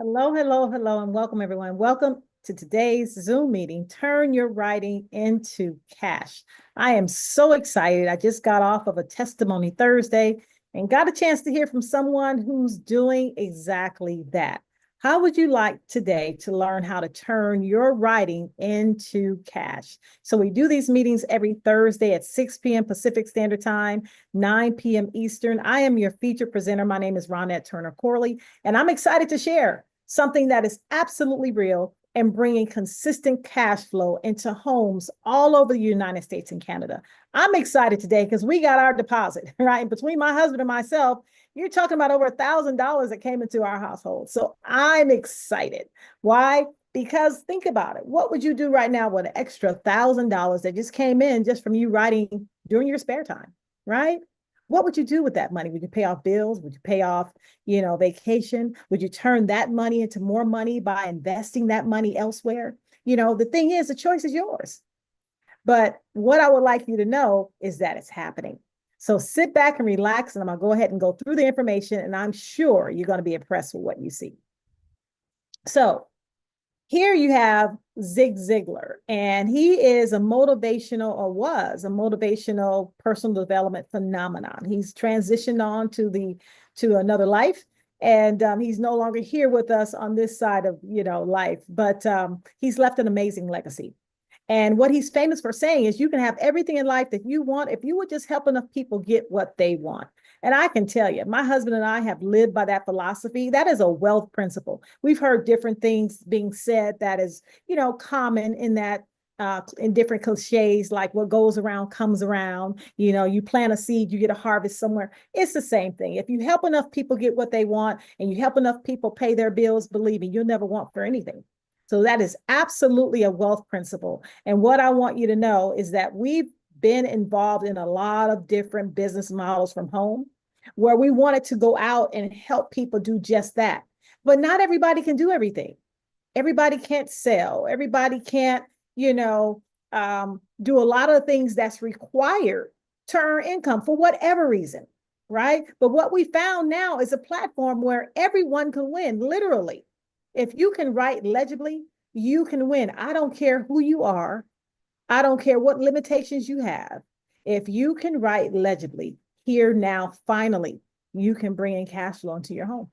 Hello, hello, hello, and welcome everyone. Welcome to today's Zoom meeting, Turn Your Writing into Cash. I am so excited. I just got off of a testimony Thursday and got a chance to hear from someone who's doing exactly that. How would you like today to learn how to turn your writing into cash? So we do these meetings every Thursday at 6 p.m. Pacific Standard Time, 9 p.m. Eastern. I am your featured presenter. My name is Ronette Turner Corley, and I'm excited to share something that is absolutely real and bringing consistent cash flow into homes all over the United States and Canada. I'm excited today because we got our deposit, right? Between my husband and myself, you're talking about over $1,000 that came into our household. So I'm excited. Why? Because think about it. What would you do right now with an extra $1,000 that just came in just from you writing during your spare time, right? What would you do with that money? Would you pay off bills? Would you pay off, vacation? Would you turn that money into more money by investing that money elsewhere? The thing is, the choice is yours. But what I would like you to know is that it's happening. So sit back and relax, and I'm going to go ahead and go through the information, and I'm sure you're going to be impressed with what you see. So here you have Zig Ziglar, and he is a motivational, or was a motivational personal development phenomenon. He's transitioned on to another life, and he's no longer here with us on this side of life. But he's left an amazing legacy. And what he's famous for saying is you can have everything in life that you want if you would just help enough people get what they want. And I can tell you, my husband and I have lived by that philosophy. That is a wealth principle. We've heard different things being said that is, common in that in different cliches, like what goes around comes around. You plant a seed, you get a harvest somewhere. It's the same thing. If you help enough people get what they want and you help enough people pay their bills, believe me, you'll never want for anything. So that is absolutely a wealth principle. And what I want you to know is that we've been involved in a lot of different business models from home where we wanted to go out and help people do just that. But not everybody can do everything. Everybody can't sell. Everybody can't, do a lot of things that's required to earn income for whatever reason, right? But what we found now is a platform where everyone can win, literally. If you can write legibly, you can win. I don't care who you are. I don't care what limitations you have. If you can write legibly, here now, finally, you can bring in cash flow into your home.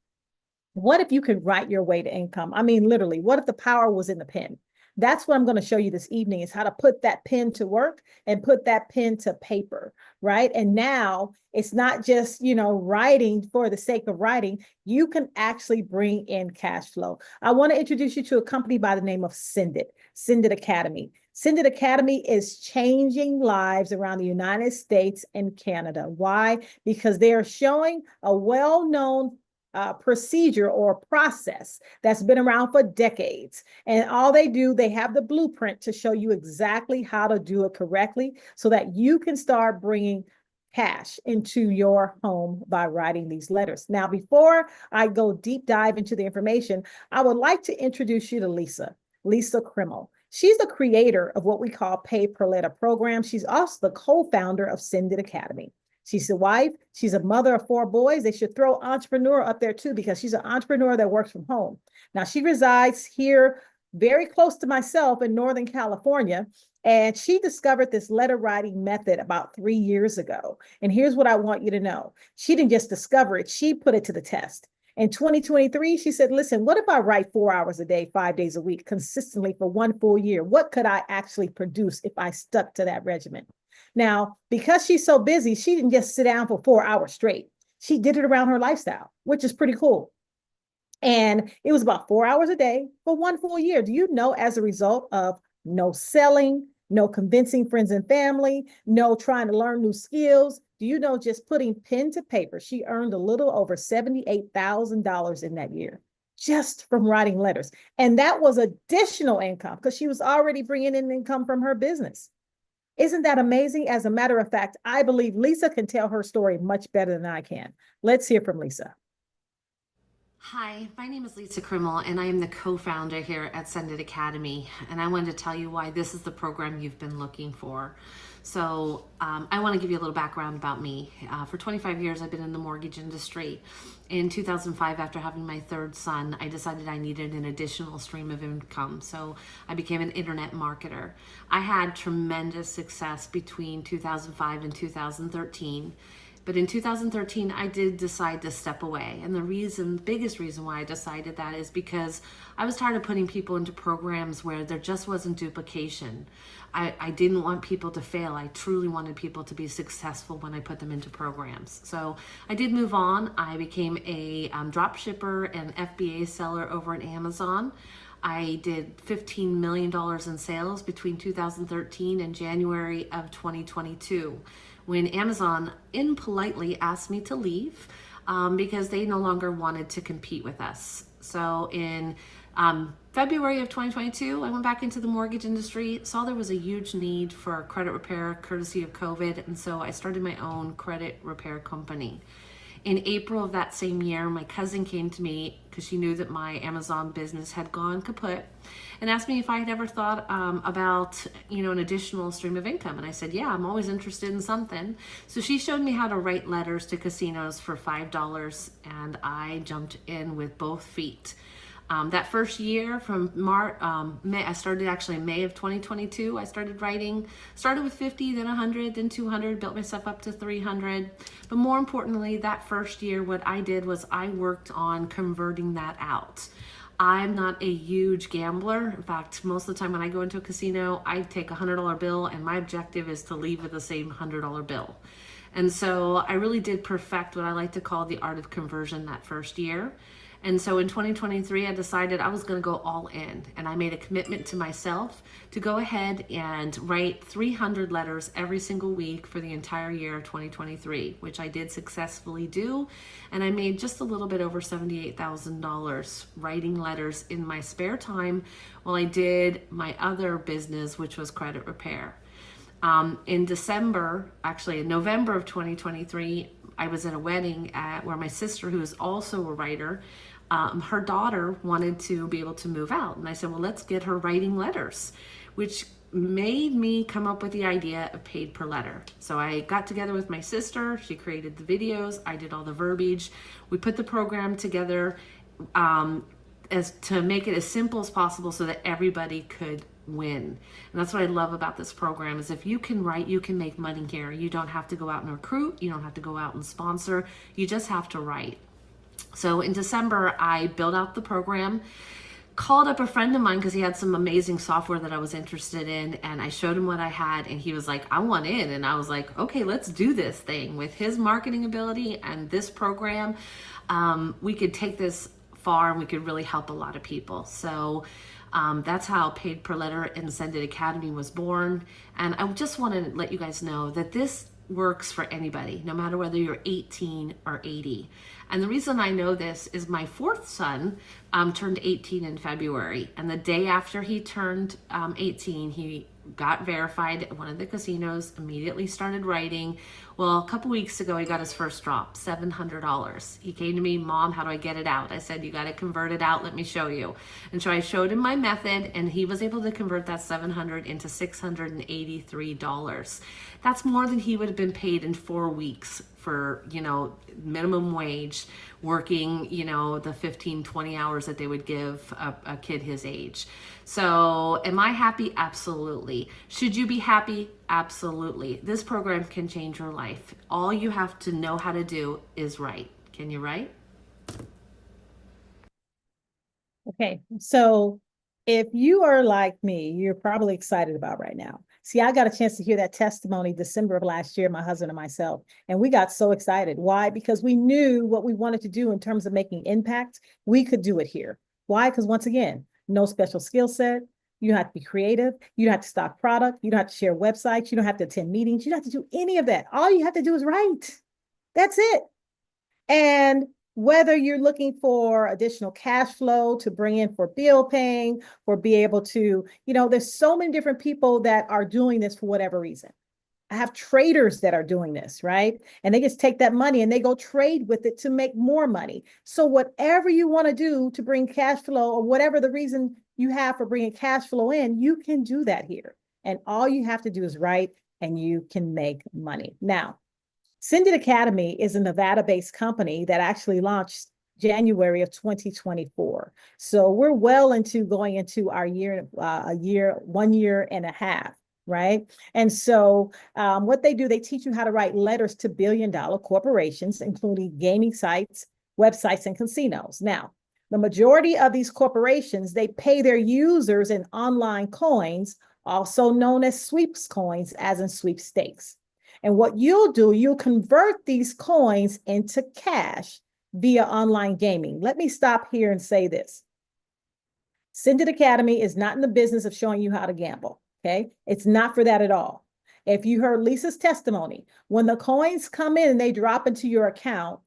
What if you could write your way to income? I mean, literally, what if the power was in the pen? That's what I'm going to show you this evening is how to put that pen to work and put that pen to paper, right? And now it's not just, writing for the sake of writing. You can actually bring in cash flow. I want to introduce you to a company by the name of Send It Academy. Send It Academy is changing lives around the United States and Canada. Why? Because they are showing a well-known procedure or process that's been around for decades. And all they do, they have the blueprint to show you exactly how to do it correctly so that you can start bringing cash into your home by writing these letters. Now, before I go deep dive into the information, I would like to introduce you to Lisa Krimmel. She's the creator of what we call Pay Per Letter program. She's also the co-founder of Send It Academy. She's a wife. She's a mother of 4 boys. They should throw entrepreneur up there too, because she's an entrepreneur that works from home. Now, she resides here very close to myself in Northern California. And she discovered this letter writing method about 3 years ago. And here's what I want you to know. She didn't just discover it, she put it to the test. In 2023, she said, listen, what if I write 4 hours a day, 5 days a week, consistently for 1 full year? What could I actually produce if I stuck to that regimen? Now, because she's so busy, she didn't just sit down for 4 hours straight. She did it around her lifestyle, which is pretty cool. And it was about 4 hours a day for 1 full year. Do you know, as a result of no selling, no convincing friends and family, no trying to learn new skills, do you know, just putting pen to paper, she earned a little over $78,000 in that year just from writing letters. And that was additional income because she was already bringing in income from her business. Isn't that amazing? As a matter of fact, I believe Lisa can tell her story much better than I can. Let's hear from Lisa. Hi, my name is Lisa Krimmel, and I am the co-founder here at Send It Academy. And I wanted to tell you why this is the program you've been looking for. I want to give you a little background about me. For 25 years, I've been in the mortgage industry. In 2005, after having my third son, I decided I needed an additional stream of income. So I became an internet marketer. I had tremendous success between 2005 and 2013. But in 2013, I did decide to step away. And biggest reason why I decided that is because I was tired of putting people into programs where there just wasn't duplication. I didn't want people to fail. I truly wanted people to be successful when I put them into programs. So I did move on. I became a drop shipper and FBA seller over at Amazon. I did $15 million in sales between 2013 and January of 2022 when Amazon impolitely asked me to leave because they no longer wanted to compete with us. So in February of 2022, I went back into the mortgage industry, saw there was a huge need for credit repair courtesy of COVID, and so I started my own credit repair company. In April of that same year, my cousin came to me because she knew that my Amazon business had gone kaput and asked me if I had ever thought about, an additional stream of income. And I said, yeah, I'm always interested in something. So she showed me how to write letters to casinos for $5, and I jumped in with both feet. That first year from May, I started actually in May of 2022. I started writing, started with 50, then 100, then 200, built myself up to 300. But more importantly, that first year, what I did was I worked on converting that out. I'm not a huge gambler. In fact, most of the time when I go into a casino, I take a $100 bill and my objective is to leave with the same $100 bill. And so I really did perfect what I like to call the art of conversion that first year. And so in 2023, I decided I was going to go all in. And I made a commitment to myself to go ahead and write 300 letters every single week for the entire year of 2023, which I did successfully do. And I made just a little bit over $78,000 writing letters in my spare time while I did my other business, which was credit repair. In November of 2023, I was at a wedding where my sister, who is also a writer, her daughter wanted to be able to move out. And I said, well, let's get her writing letters, which made me come up with the idea of paid per letter. So I got together with my sister. She created the videos. I did all the verbiage. We put the program together as to make it as simple as possible so that everybody could win. And that's what I love about this program is if you can write, you can make money here. You don't have to go out and recruit. You don't have to go out and sponsor. You just have to write. So in December, I built out the program, called up a friend of mine because he had some amazing software that I was interested in, and I showed him what I had, and he was like, I want in. And I was like, okay, let's do this thing. With his marketing ability and this program, we could take this far and we could really help a lot of people. So that's how Paid Per Letter and Send It Academy was born. And I just want to let you guys know that this works for anybody, no matter whether you're 18 or 80. And the reason I know this is my fourth son turned 18 in February. And the day after he turned 18, he got verified at one of the casinos, immediately started writing. Well, a couple weeks ago, he got his first drop, $700. He came to me, Mom, how do I get it out? I said, you got to convert it out. Let me show you. And so I showed him my method, and he was able to convert that $700 into $683. That's more than he would have been paid in 4 weeks for, minimum wage, working, the 15, 20 hours that they would give a kid his age. So am I happy? Absolutely. Should you be happy? Absolutely. This program can change your life. All you have to know how to do is write. Can you write? Okay, so if you are like me, you're probably excited about right now. See, I got a chance to hear that testimony December of last year, my husband and myself, and we got so excited. Why? Because we knew what we wanted to do in terms of making impact. We could do it here. Why? Because once again, no special skill set. You don't have to be creative. You don't have to stock product. You don't have to share websites. You don't have to attend meetings. You don't have to do any of that. All you have to do is write. That's it. And whether you're looking for additional cash flow to bring in for bill paying, or be able to, there's so many different people that are doing this for whatever reason. I have traders that are doing this, right? And they just take that money and they go trade with it to make more money. So whatever you want to do to bring cash flow, or whatever the reason you have for bringing cash flow in, you can do that here. And all you have to do is write and you can make money. Now, Send It Academy is a Nevada-based company that actually launched January of 2024. So we're well into going into our year, 1 year and a half, right? And so what they do, they teach you how to write letters to billion-dollar corporations, including gaming sites, websites, and casinos. Now, the majority of these corporations, they pay their users in online coins, also known as sweeps coins, as in sweepstakes. And what you'll do, you'll convert these coins into cash via online gaming. Let me stop here and say this. Send It Academy is not in the business of showing you how to gamble, okay? It's not for that at all. If you heard Lisa's testimony, when the coins come in and they drop into your account,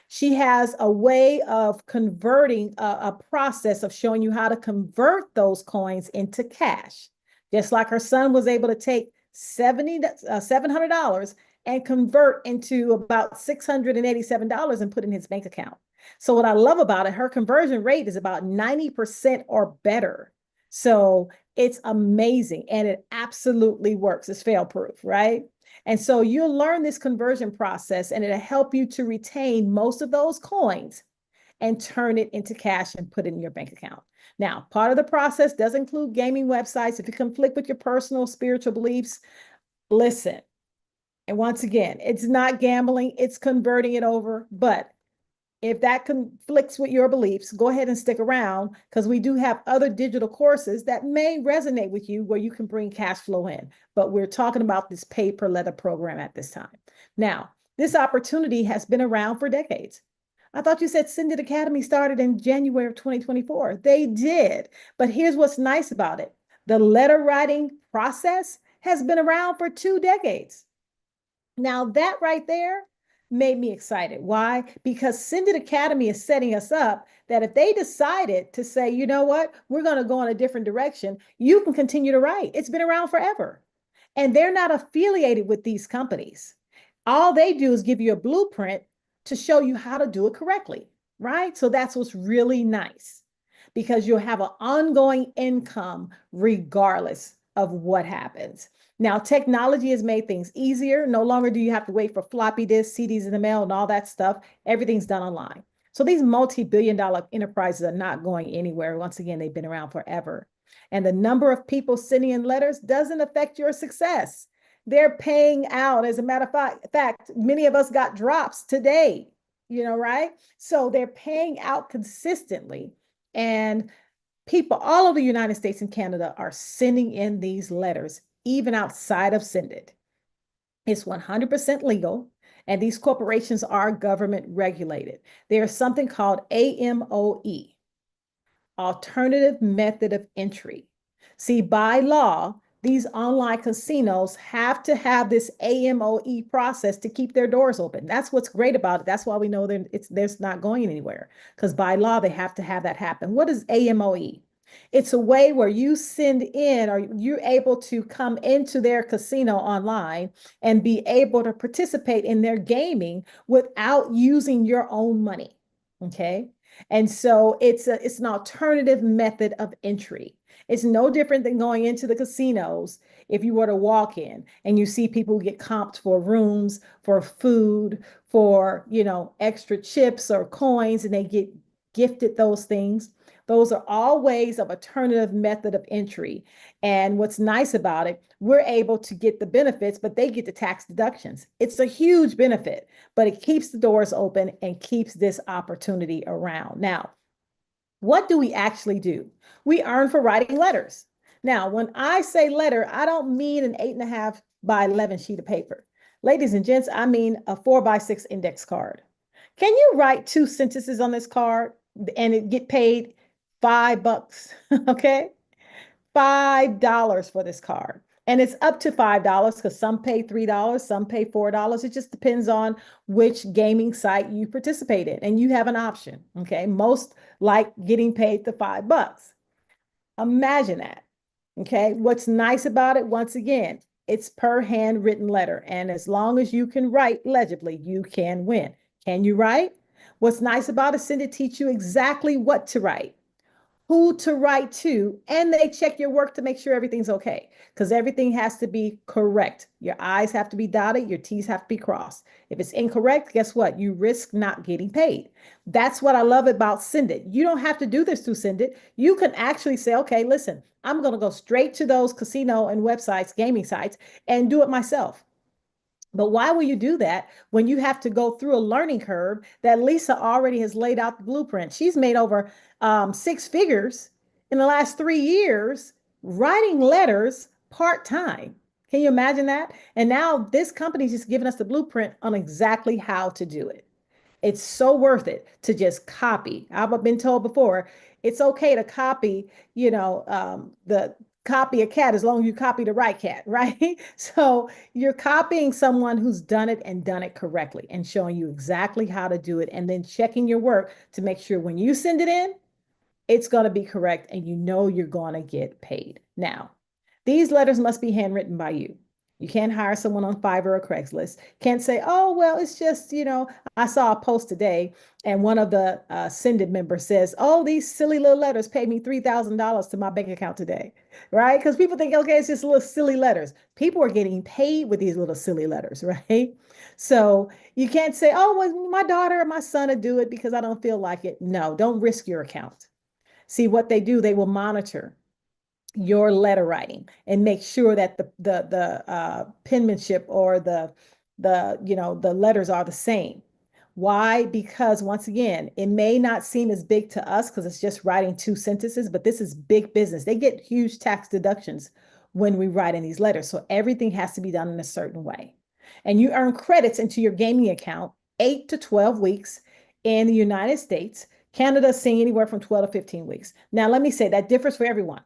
she has a way of converting a process of showing you how to convert those coins into cash. Just like her son was able to take $700 and convert into about $687 and put in his bank account. So what I love about it, her conversion rate is about 90% or better. So it's amazing and it absolutely works. It's fail proof, right? And so you'll learn this conversion process and it'll help you to retain most of those coins and turn it into cash and put it in your bank account. Now, part of the process does include gaming websites. If you conflict with your personal spiritual beliefs, listen. And once again, it's not gambling, it's converting it over. But if that conflicts with your beliefs, go ahead and stick around, because we do have other digital courses that may resonate with you where you can bring cash flow in. But we're talking about this pay per letter program at this time. Now, this opportunity has been around for decades. I thought you said Send It Academy started in January of 2024. They did. But here's what's nice about it. The letter writing process has been around for 2 decades. Now, that right there made me excited. Why? Because Send It Academy is setting us up that if they decided to say, you know what, we're going to go in a different direction, you can continue to write. It's been around forever. And they're not affiliated with these companies. All they do is give you a blueprint to show you how to do it correctly, right? So that's what's really nice, because you'll have an ongoing income regardless of what happens. Now, technology has made things easier. No longer do you have to wait for floppy disks, CDs in the mail, and all that stuff. Everything's done online. So these multi-billion-dollar enterprises are not going anywhere. Once again, they've been around forever. And the number of people sending in letters doesn't affect your success. They're paying out. As a matter of fact, many of us got drops today, right? So they're paying out consistently. And people all over the United States and Canada are sending in these letters, even outside of Send It. It's 100% legal, and these corporations are government regulated. There's something called AMOE, Alternative Method of Entry. See, by law, these online casinos have to have this AMOE process to keep their doors open. That's what's great about it. That's why we know they're not going anywhere, because by law, they have to have that happen. What is AMOE? It's a way where you send in, or you're able to come into their casino online and be able to participate in their gaming without using your own money. Okay. And so it's an alternative method of entry. It's no different than going into the casinos. If you were to walk in and you see people get comped for rooms, for food, for, extra chips or coins, and they get gifted those things. Those are all ways of alternative method of entry. And what's nice about it, we're able to get the benefits, but they get the tax deductions. It's a huge benefit, but it keeps the doors open and keeps this opportunity around. Now, what do we actually do? We earn for writing letters. Now, when I say letter, I don't mean an 8.5 by 11 sheet of paper. Ladies and gents, I mean a 4x6 index card. Can you write 2 sentences on this card and it get paid $5? Okay, $5 for this card. And it's up to $5 because some pay $3, some pay $4. It just depends on which gaming site you participate in, and you have an option. Okay, most like getting paid the $5. Imagine that. Okay, what's nice about it, once again, It's per handwritten letter. And as long as you can write legibly, you can win. Can you write? What's nice about Ascended teach you exactly what to write, who to write to, and they check your work to make sure everything's okay. Because everything has to be correct. Your I's have to be dotted, your T's have to be crossed. If it's incorrect, guess what? You risk not getting paid. That's what I love about Send It. You don't have to do this through Send It. You can actually say, okay, listen, I'm going to go straight to those casino and websites, gaming sites, and do it myself. But why will you do that when you have to go through a learning curve that Lisa already has laid out the blueprint? She's made over 6 figures in the last 3 years writing letters part time. Can you imagine that? And now this company's just giving us the blueprint on exactly how to do it. It's so worth it to just copy. I've been told before, it's okay to copy, the copy a cat as long as you copy the right cat, right? So you're copying someone who's done it and done it correctly and showing you exactly how to do it and then checking your work to make sure when you send it in, it's going to be correct and you know you're going to get paid. Now, these letters must be handwritten by you. You can't hire someone on Fiverr or Craigslist. Can't say, oh, well, it's just, I saw a post today and one of the Send It members says, oh, these silly little letters paid me $3,000 to my bank account today, right? Because people think, okay, it's just little silly letters. People are getting paid with these little silly letters, right? So you can't say, oh, well, my daughter or my son will do it because I don't feel like it. No, don't risk your account. See what they do, they will monitor your letter writing and make sure that the penmanship or the letters are the same. Why? Because once again, it may not seem as big to us because it's just writing 2 sentences, but this is big business. They get huge tax deductions when we write in these letters. So everything has to be done in a certain way. And you earn credits into your gaming account 8 to 12 weeks in the United States. Canada seeing anywhere from 12 to 15 weeks. Now, let me say that differs for everyone.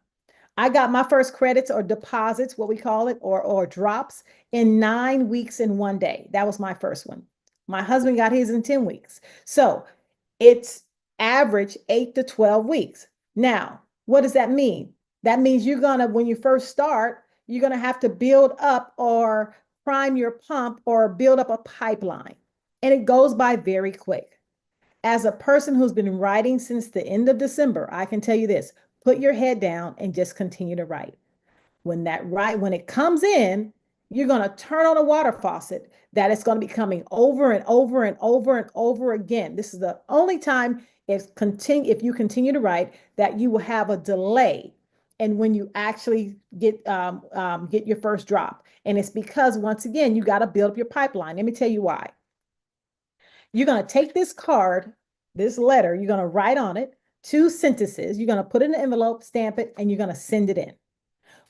I got my first credits or deposits, what we call it, or drops in 9 weeks in one day. That was my first one. My husband got his in 10 weeks. So it's average 8 to 12 weeks. Now, what does that mean? That means when you first start, you're going to have to build up or prime your pump or build up a pipeline. And it goes by very quick. As a person who's been writing since the end of December, I can tell you this, put your head down and just continue to write. When it comes in, you're going to turn on a water faucet that it's going to be coming over and over and over and over again. This is the only time if you continue to write that you will have a delay and when you actually get your first drop. And it's because once again, you got to build up your pipeline. Let me tell you why. You're going to take this card, this letter, you're going to write on it 2 sentences. You're going to put it in an envelope, stamp it, and you're going to send it in.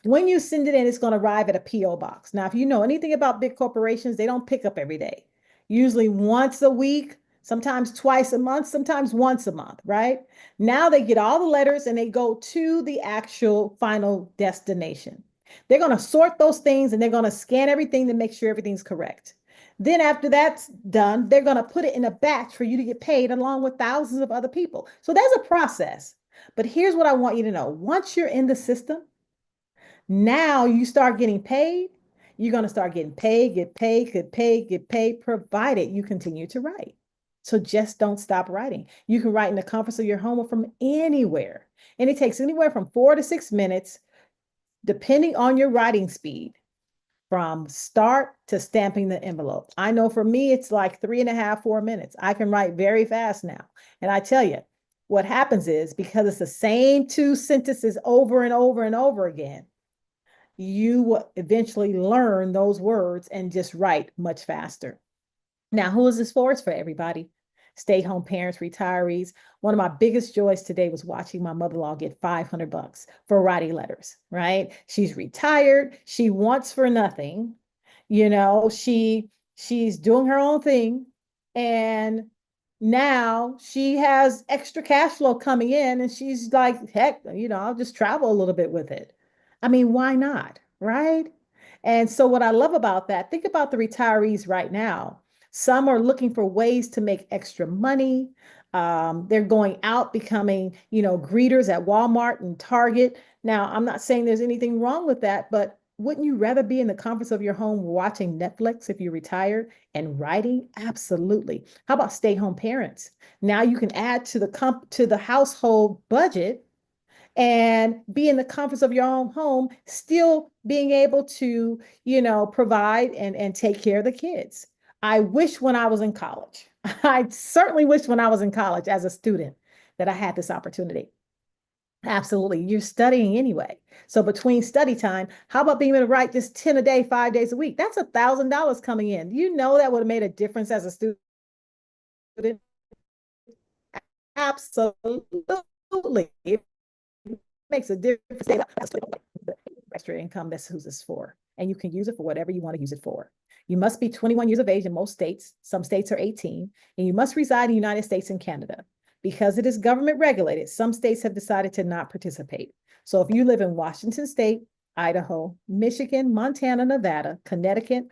When you send it in, it's going to arrive at a P.O. box. Now, if you know anything about big corporations, they don't pick up every day. Usually once a week, sometimes twice a month, sometimes once a month, right? Now they get all the letters and they go to the actual final destination. They're going to sort those things and they're going to scan everything to make sure everything's correct. Then after that's done, they're going to put it in a batch for you to get paid along with thousands of other people. So there's a process. But here's what I want you to know. Once you're in the system, now you start getting paid. You're going to start getting paid, get paid, provided you continue to write. So just don't stop writing. You can write in the comfort of your home or from anywhere. And it takes anywhere from 4 to 6 minutes, depending on your writing speed, from start to stamping the envelope. I know for me, it's like 3.5, 4 minutes. I can write very fast now. And I tell you, what happens is because it's the same 2 sentences over and over and over again, you will eventually learn those words and just write much faster. Now, who is this for? It's for everybody. Stay-home parents, retirees. One of my biggest joys today was watching my mother-in-law get $500 for writing letters, right? She's retired. She wants for nothing. She's doing her own thing. And now she has extra cash flow coming in and she's like, heck, I'll just travel a little bit with it. I mean, why not? Right? And so what I love about that, think about the retirees right now. Some are looking for ways to make extra money. They're going out becoming, greeters at Walmart and Target. Now, I'm not saying there's anything wrong with that, but Wouldn't you rather be in the comforts of your home watching Netflix if you're retired and writing? Absolutely. How about stay-home parents? Now you can add to the household budget and be in the comforts of your own home, still being able to, provide and take care of the kids. I wish when I was in college, I certainly wish when I was in college as a student that I had this opportunity. Absolutely. You're studying anyway. So between study time, how about being able to write just 10 a day, 5 days a week? That's $1,000 coming in. You know that would have made a difference as a student. Absolutely. It makes a difference. That's the extra income, that's who this for. And you can use it for whatever you want to use it for. You must be 21 years of age in most states. Some states are 18, and you must reside in the United States and Canada. Because it is government regulated, some states have decided to not participate. So if you live in Washington State, Idaho, Michigan, Montana, Nevada, Connecticut,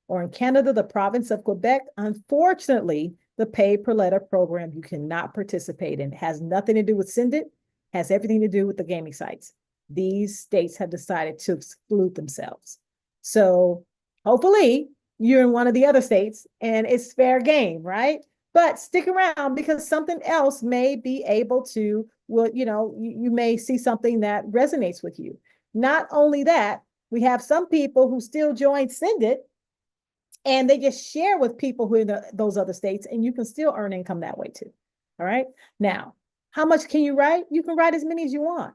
or in Canada, the province of Quebec, unfortunately, the pay per letter program you cannot participate in. It has nothing to do with Sendit, has everything to do with the gaming sites. These states have decided to exclude themselves. So hopefully you're in one of the other states and it's fair game, right? But stick around because something else may be able to, well, you may see something that resonates with you. Not only that, we have some people who still join Sendit and they just share with people who are in those other states, and you can still earn income that way too. All right. Now, how much can you write? You can write as many as you want.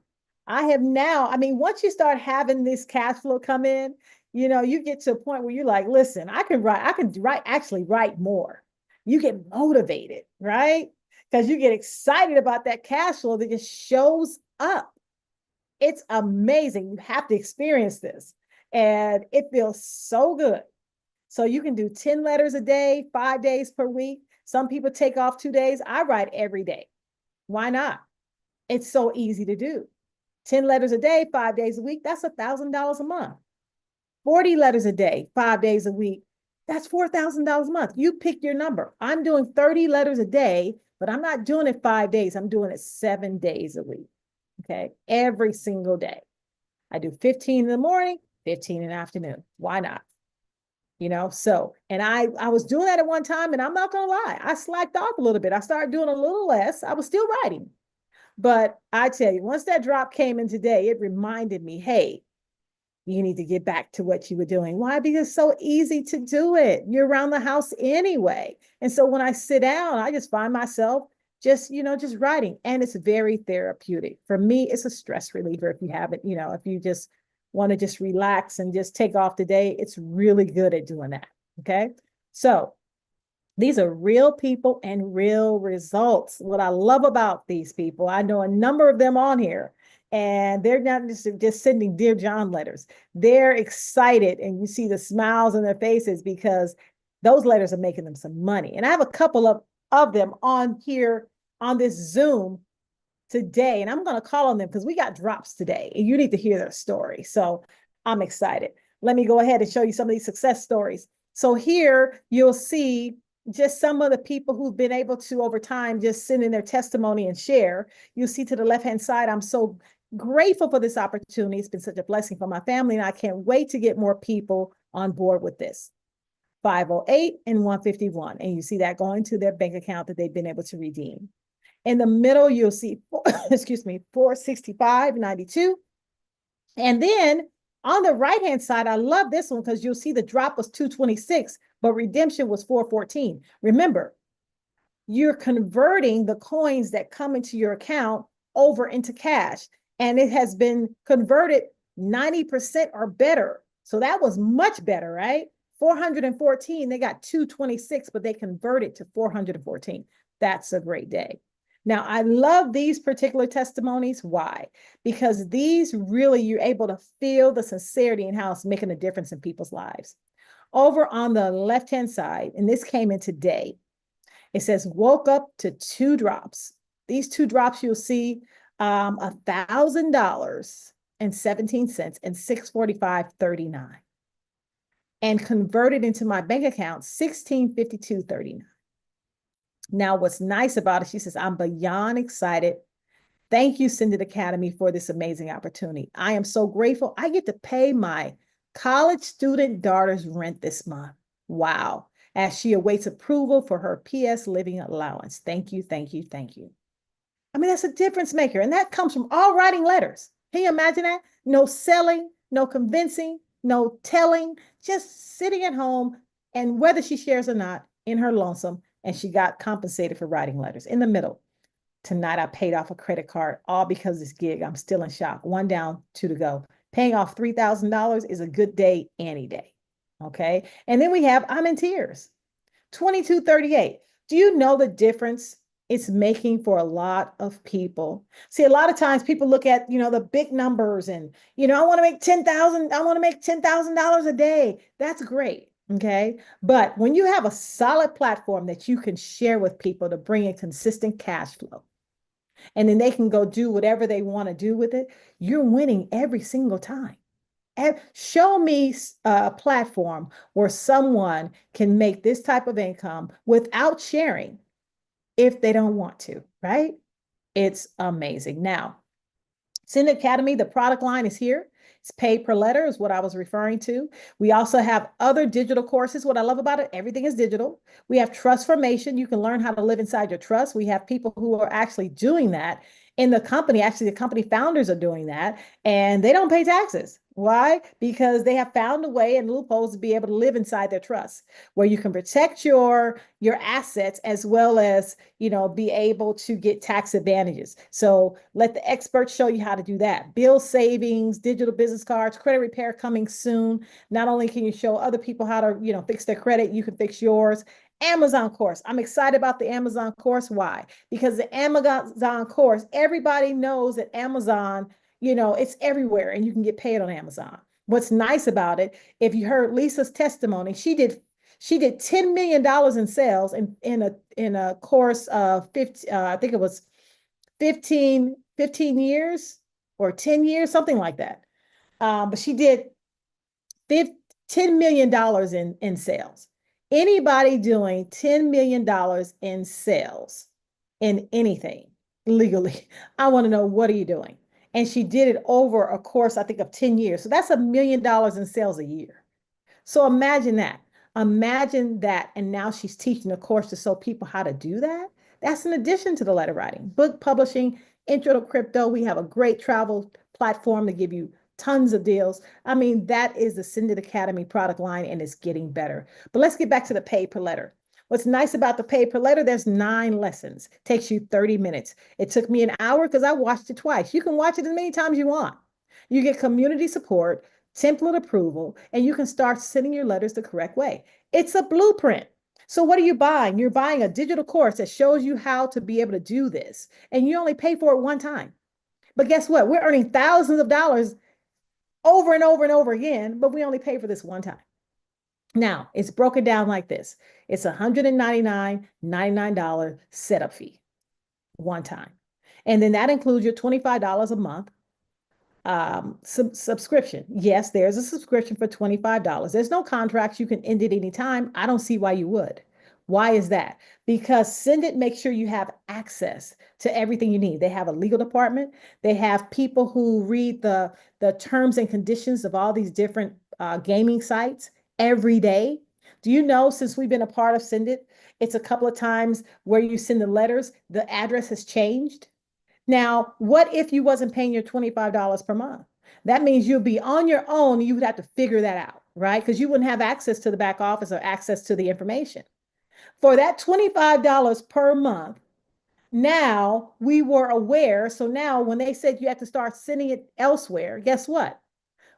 Once you start having this cash flow come in, you get to a point where you're like, listen, I can actually write more. You get motivated, right? Because you get excited about that cash flow that just shows up. It's amazing. You have to experience this. And it feels so good. So you can do 10 letters a day, 5 days per week. Some people take off 2 days. I write every day. Why not? It's so easy to do. 10 letters a day, 5 days a week, that's $1,000 a month. 40 letters a day, 5 days a week, that's $4,000 a month. You pick your number. I'm doing 30 letters a day, but I'm not doing it 5 days. I'm doing it 7 days a week. Okay. Every single day. I do 15 in the morning, 15 in the afternoon. Why not? And I was doing that at one time, and I'm not going to lie, I slacked off a little bit. I started doing a little less. I was still writing. But I tell you, once that drop came in today, it reminded me, hey, you need to get back to what you were doing. Why? Because it's so easy to do it. You're around the house anyway. And so when I sit down, I just find myself just writing. And it's very therapeutic. For me, it's a stress reliever. If you haven't, if you just want to just relax and just take off the day, it's really good at doing that. Okay. So these are real people and real results. What I love about these people, I know a number of them on here, and they're not just sending Dear John letters. They're excited, and you see the smiles on their faces because those letters are making them some money. And I have a couple of them on here on this Zoom today, and I'm going to call on them because we got drops today, and you need to hear their story. So I'm excited. Let me go ahead and show you some of these success stories. So here you'll see just some of the people who've been able to, over time, just send in their testimony and share. You'll see to the left-hand side, I'm so grateful for this opportunity. It's been such a blessing for my family, and I can't wait to get more people on board with this. 508 and 151. And you see that going to their bank account that they've been able to redeem. In the middle, you'll see, 465.92. And then on the right-hand side, I love this one because you'll see the drop was 226, but redemption was 414. Remember, you're converting the coins that come into your account over into cash, and it has been converted 90% or better. So that was much better, right? 414, they got 226, but they converted to 414. That's a great day. Now, I love these particular testimonies. Why? Because these really, you're able to feel the sincerity in how it's making a difference in people's lives. Over on the left-hand side, and this came in today, it says, woke up to 2 drops. These 2 drops, you'll see $1,000.17 and $645.39. And converted into my bank account, $1,652.39. Now, what's nice about it, she says, I'm beyond excited. Thank you, Sendit Academy, for this amazing opportunity. I am so grateful. I get to pay my college student daughter's rent this month. Wow. As she awaits approval for her PS living allowance. Thank you, thank you, thank you. I mean, that's a difference maker. And that comes from all writing letters. Can you imagine that? No selling, no convincing, no telling, just sitting at home. And whether she shares or not, in her lonesome, and she got compensated for writing letters in the middle. Tonight, I paid off a credit card, all because of this gig. I'm still in shock. One down, two to go. Paying off $3,000 is a good day any day. Okay. And then we have, I'm in tears. 2238. Do you know the difference it's making for a lot of people? See, a lot of times people look at, the big numbers and, I want to make 10,000, I want to make $10,000 a day. That's great. Okay. But when you have a solid platform that you can share with people to bring in consistent cash flow, and then they can go do whatever they want to do with it, you're winning every single time. And show me a platform where someone can make this type of income without sharing if they don't want to, right? It's amazing. Now, Ascendant Academy, the product line is here. It's pay per letter is what I was referring to. We also have other digital courses. What I love about it, everything is digital. We have trust formation. You can learn how to live inside your trust. We have people who are actually doing that in the company. Actually, the company founders are doing that, and they don't pay taxes. Why? Because they have found a way and loopholes to be able to live inside their trust, where you can protect your assets as well as, be able to get tax advantages. So let the experts show you how to do that. Bill savings, digital business cards, credit repair coming soon. Not only can you show other people how to, fix their credit, you can fix yours. Amazon course. I'm excited about the Amazon course. Why? Because the Amazon course, everybody knows that Amazon, it's everywhere and you can get paid on Amazon. What's nice about it, if you heard Lisa's testimony, she did $10 million in sales in a course of 15, I think it was 15 years or 10 years, something like that. But she did $10 million in sales. Anybody doing $10 million in sales in anything legally, I want to know, what are you doing? And she did it over a course, I think, of 10 years. So that's $1 million in sales a year. So imagine that. Imagine that. And now she's teaching a course to show people how to do that. That's in addition to the letter writing, book publishing, intro to crypto. We have a great travel platform to give you tons of deals. I mean, that is the Ascendant Academy product line, and it's getting better. But let's get back to the pay per letter. What's nice about the pay per letter, there's 9 lessons. Takes you 30 minutes. It took me an hour because I watched it twice. You can watch it as many times you want. You get community support, template approval, and you can start sending your letters the correct way. It's a blueprint. So what are you buying? You're buying a digital course that shows you how to be able to do this, and you only pay for it one time. But guess what? We're earning thousands of dollars over and over and over again, but we only pay for this one time. Now, it's broken down like this. It's $199.99 setup fee, one time. And then that includes your $25 a month subscription. Yes, there's a subscription for $25. There's no contracts. You can end it anytime. I don't see why you would. Why is that? Because Ascendant makes sure you have access to everything you need. They have a legal department. They have people who read the terms and conditions of all these different gaming sites every day. Do you know, since we've been a part of Ascendant, it's a couple of times where you send the letters, the address has changed. Now, what if you wasn't paying your $25 per month? That means you'll be on your own. You would have to figure that out, right? Because you wouldn't have access to the back office or access to the information. For that $25 per month, now we were aware. So now when they said you have to start sending it elsewhere, guess what?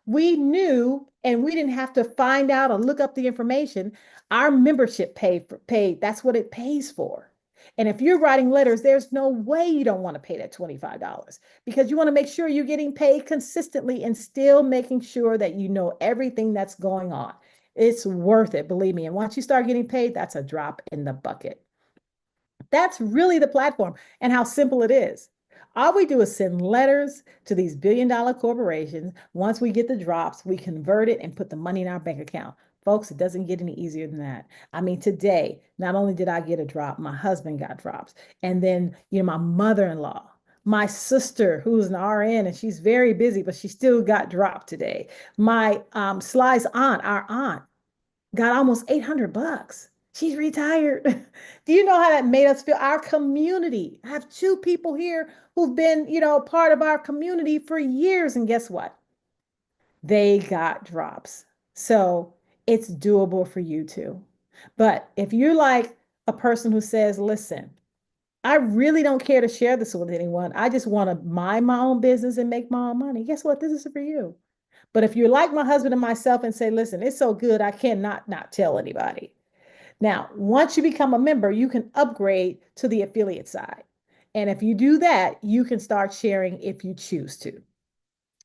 We knew, and we didn't have to find out or look up the information. Our membership paid. That's what it pays for. And if you're writing letters, there's no way you don't want to pay that $25, because you want to make sure you're getting paid consistently and still making sure that you know everything that's going on. It's worth it, believe me. And once you start getting paid, that's a drop in the bucket. That's really the platform and how simple it is. All we do is send letters to these billion-dollar corporations. Once we get the drops, we convert it and put the money in our bank account. Folks, it doesn't get any easier than that. I mean, today, not only did I get a drop, my husband got drops. And then, my mother-in-law, My sister, who's an RN and she's very busy, but she still got dropped today. My Sly's aunt, our aunt, got almost $800. She's retired. Do you know how that made us feel? Our community. I have two people here who've been, part of our community for years. And guess what? They got drops. So it's doable for you too. But if you're like a person who says, listen, I really don't care to share this with anyone. I just want to mind my own business and make my own money. Guess what? This is for you. But if you're like my husband and myself and say, listen, it's so good, I cannot not tell anybody. Now, once you become a member, you can upgrade to the affiliate side. And if you do that, you can start sharing if you choose to.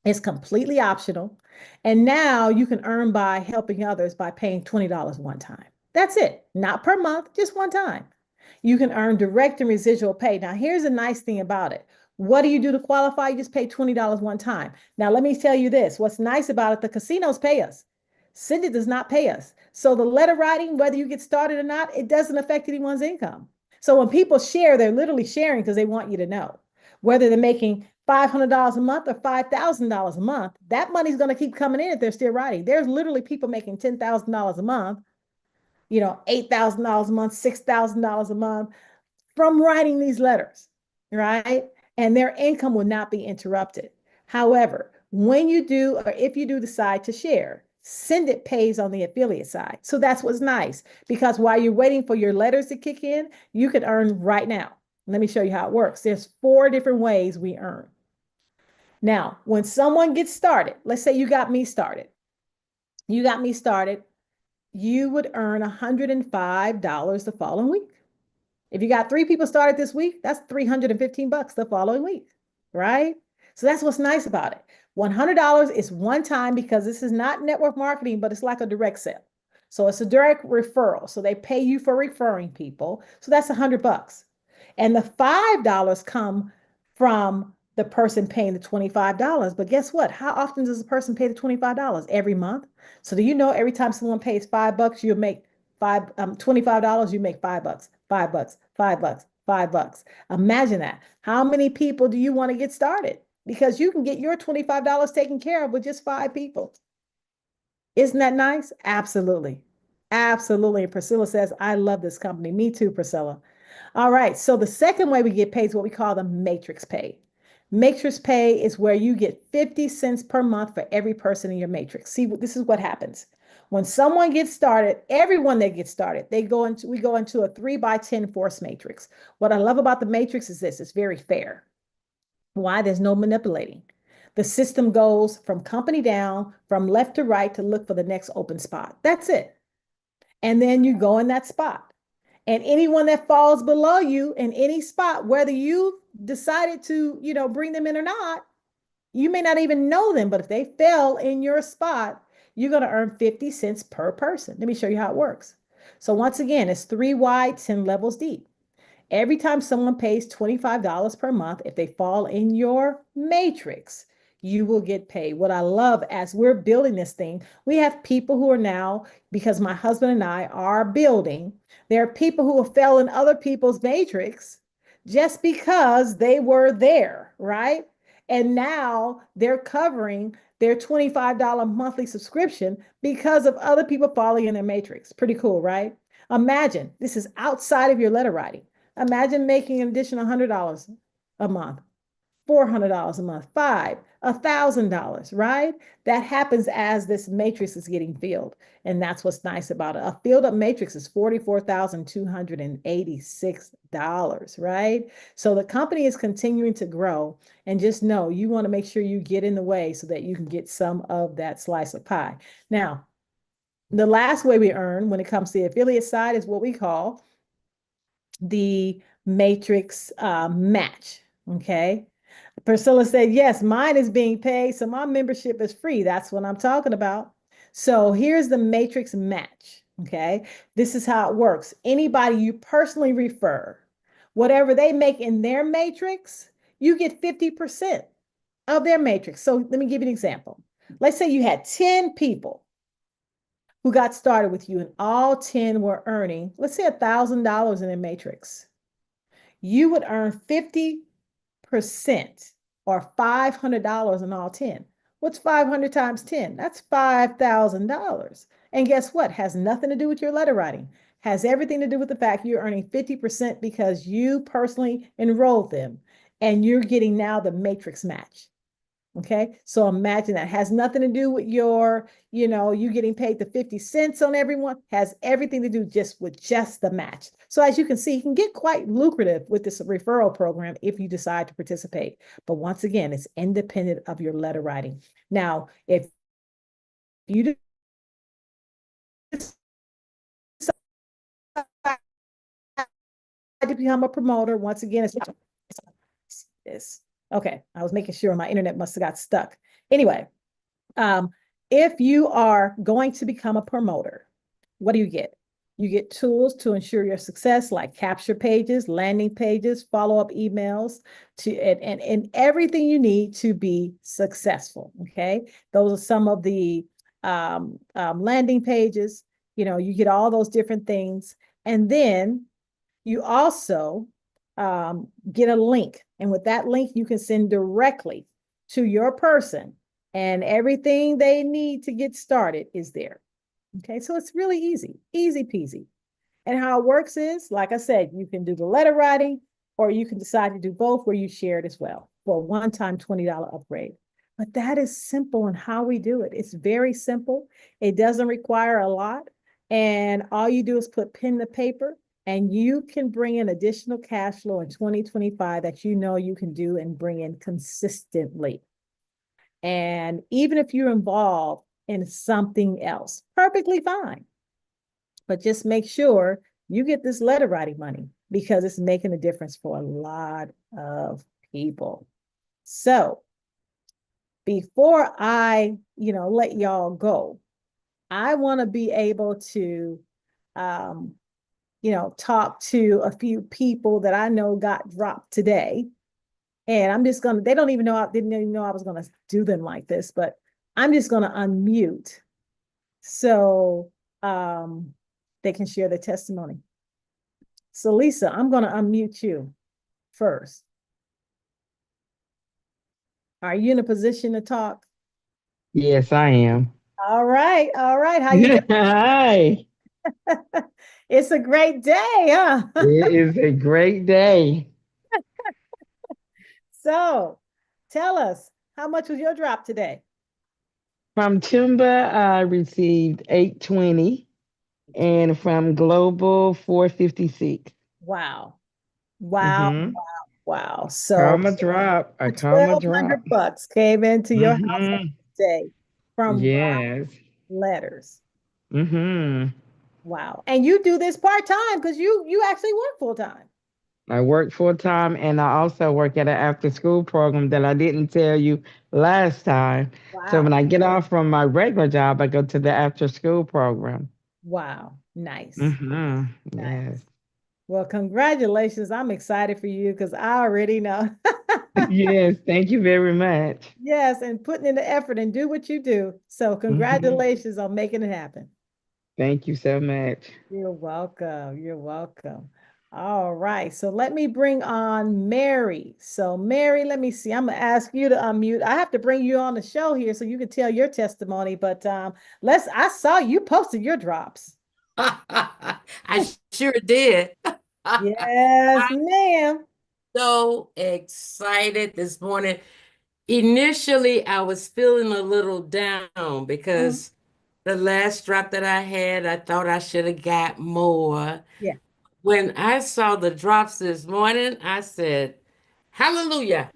It's completely optional. And now you can earn by helping others by paying $20 one time. That's it. Not per month, just one time. You can earn direct and residual pay. Now, here's a nice thing about it. What do you do to qualify? You just pay $20 one time. Now, let me tell you this. What's nice about it, the casinos pay us. Cindy does not pay us. So the letter writing, whether you get started or not, it doesn't affect anyone's income. So when people share, they're literally sharing because they want you to know. Whether they're making $500 a month or $5,000 a month, that money's going to keep coming in if they're still writing. There's literally people making $10,000 a month, $8,000 a month, $6,000 a month from writing these letters, right? And their income will not be interrupted. However, when you do, or if you do decide to share, Send It pays on the affiliate side. So that's what's nice, because while you're waiting for your letters to kick in, you can earn right now. Let me show you how it works. There's 4 different ways we earn. Now, when someone gets started, let's say you got me started. You got me started, you would earn $105 the following week. If you got 3 people started this week, that's $315 the following week, right? So that's what's nice about it. $100 is one time because this is not network marketing, but it's like a direct sale. So it's a direct referral. So they pay you for referring people. So that's $100. And the $5 come from the person paying the $25. But guess what? How often does a person pay the $25? Every month. So do you know every time someone pays $5, you'll make $25, you make $5, $5, $5, $5. Imagine that. How many people do you want to get started? Because you can get your $25 taken care of with just 5 people. Isn't that nice? Absolutely. Absolutely. And Priscilla says, I love this company. Me too, Priscilla. All right. So the second way we get paid is what we call the matrix pay. Matrix pay is where you get 50 cents per month for every person in your matrix. See, this is what happens. When someone gets started, everyone that gets started, we go into a 3x10 force matrix. What I love about the matrix is this, it's very fair. Why? There's no manipulating. The system goes from company down, from left to right to look for the next open spot. That's it. And then you go in that spot. And anyone that falls below you in any spot, whether you decided to, bring them in or not, you may not even know them, but if they fell in your spot, you're going to earn 50 cents per person. Let me show you how it works. So once again, it's 3 wide, 10 levels deep. Every time someone pays $25 per month, if they fall in your matrix, you will get paid. What I love as we're building this thing, we have people who are now, because my husband and I are building, there are people who have fell in other people's matrix just because they were there, right? And now they're covering their $25 monthly subscription because of other people falling in their matrix. Pretty cool, right? Imagine this is outside of your letter writing. Imagine making an additional $100 a month, $400 a month, $1,000, right? That happens as this matrix is getting filled. And that's what's nice about it. A filled up matrix is $44,286, right? So the company is continuing to grow, and just know you want to make sure you get in the way so that you can get some of that slice of pie. Now, the last way we earn when it comes to the affiliate side is what we call the matrix match. Okay. Priscilla said, yes, mine is being paid, so my membership is free. That's what I'm talking about. So here's the matrix match. Okay. This is how it works. Anybody you personally refer, whatever they make in their matrix, you get 50% of their matrix. So let me give you an example. Let's say you had 10 people who got started with you, and all 10 were earning, let's say $1,000 in their matrix. You would earn 50% or $500 on all 10. What's 500 times 10? That's $5,000. And guess what? Has nothing to do with your letter writing. Has everything to do with the fact you're earning 50% because you personally enrolled them and you're getting now the matrix match. Okay, so imagine that has nothing to do with your, you getting paid the 50 cents on everyone, has everything to do just with just the match. So as you can see, you can get quite lucrative with this referral program if you decide to participate. But once again, it's independent of your letter writing. Now, if you decide to become a promoter, once again, it's okay. I was making sure my internet must have got stuck. Anyway, if you are going to become a promoter, what do you get? You get tools to ensure your success, like capture pages, landing pages, follow-up emails, and everything you need to be successful. Okay, those are some of the landing pages. You get all those different things, and then you also get a link. And with that link, you can send directly to your person, and everything they need to get started is there. Okay, so it's really easy, easy peasy. And how it works is, like I said, you can do the letter writing, or you can decide to do both where you share it as well for a one-time $20 upgrade. But that is simple in how we do it. It's very simple. It doesn't require a lot. And all you do is put pen to paper, and you can bring in additional cash flow in 2025 that you can do and bring in consistently. And even if you're involved in something else, perfectly fine. But just make sure you get this letter writing money because it's making a difference for a lot of people. So before I, let y'all go, I want to be able to, talk to a few people that I know got dropped today. And I'm just they don't even know, didn't even know I was going to do them like this, but I'm just going to unmute so they can share their testimony. So Lisa, I'm going to unmute you first. Are you in a position to talk? Yes, I am. All right. How you doing? Hi. It's a great day, huh? It is a great day. So tell us, how much was your drop today? From Tumba, I received 820, and from Global 456. Wow. Wow. Mm-hmm. Wow. So Call my drop. I call my drop. $1,200 came into your house Mm-hmm. today from Yes. letters. Mm-hmm. Wow. And you do this part-time because you actually work full-time. I work full time, and I also work at an after school program that I didn't tell you last time. So Wow. when I get off from my regular job, I go to the after school program. Wow. Nice. Mm-hmm. Nice. Yes. Well, congratulations. I'm excited for you because I already know. Yes, thank you very much. Yes, and putting in the effort and do what you do. So Mhm. congratulations on making it happen. Thank you so much. You're welcome. You're welcome. All right. So let me bring on Mary. So Mary, let me see. I'm gonna ask you to unmute. I have to bring you on the show here so you can tell your testimony. But I saw you posted your drops. I sure did. Yes, I'm ma'am. so excited this morning. Initially, I was feeling a little down Mhm. because the last drop that I had, I thought I should have got more. Yeah. When I saw the drops this morning, I said, Hallelujah.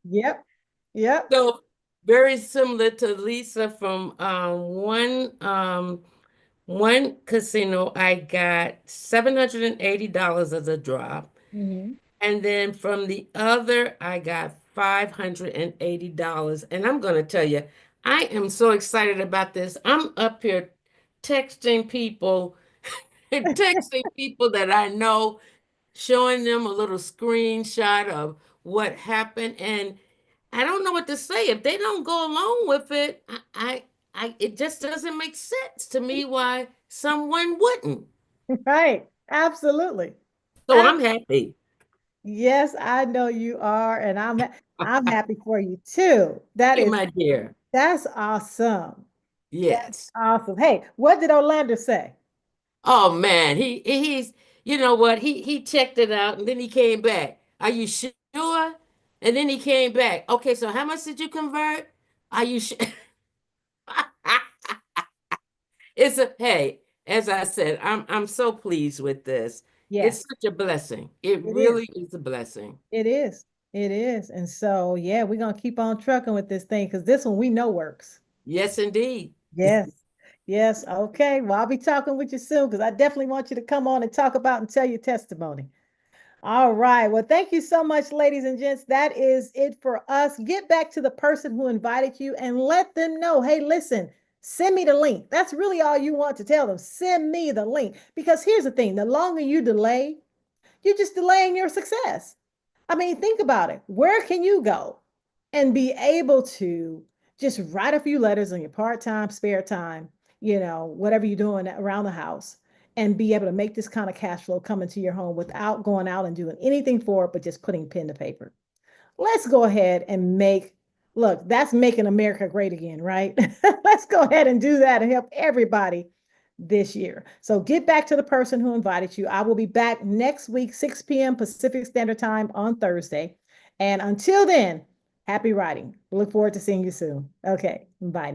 Yep. Yep. So very similar to Lisa from one casino, I got $780 as a drop. Mhm. And then from the other, I got $580. And I'm going to tell you, I am so excited about this. I'm up here texting people, texting people that I know, showing them a little screenshot of what happened. And I don't know what to say. If they don't go along with it, it just doesn't make sense to me why someone wouldn't. Right. Absolutely. So I'm happy. Yes, I know you are, and I'm happy for you too. Thank you, my dear. That's awesome. Yes. Awesome. Hey, what did Orlando say? Oh man, he's you know what? He checked it out and then he came back. Are you sure? And then he came back. Okay, so how much did you convert? Are you sure? It's a hey, as I said, I'm so pleased with this. It's Yes, such a blessing. It it is. really is a blessing. It is. It is. And so, yeah, we're gonna keep on trucking with this thing because this one we know works. Yes, indeed. Yes. Yes. Okay. Well, I'll be talking with you soon because I definitely want you to come on and talk about and tell your testimony. All right. Well, thank you so much, ladies and gents. That is it for us. Get back to the person who invited you and let them know, hey, listen, send me the link. That's really all you want to tell them. Send me the link. Because here's the thing, the longer you delay, you're just delaying your success. I mean, think about it. Where can you go and be able to just write a few letters on your part-time, spare time, whatever you're doing around the house, and be able to make this kind of cash flow come into your home without going out and doing anything for it, but just putting pen to paper? Let's go ahead and look, that's making America great again, right? Let's go ahead and do that and help everybody this year. So get back to the person who invited you. I will be back next week, 6 p.m. Pacific Standard Time on Thursday. And until then, happy writing. Look forward to seeing you soon. Okay, bye.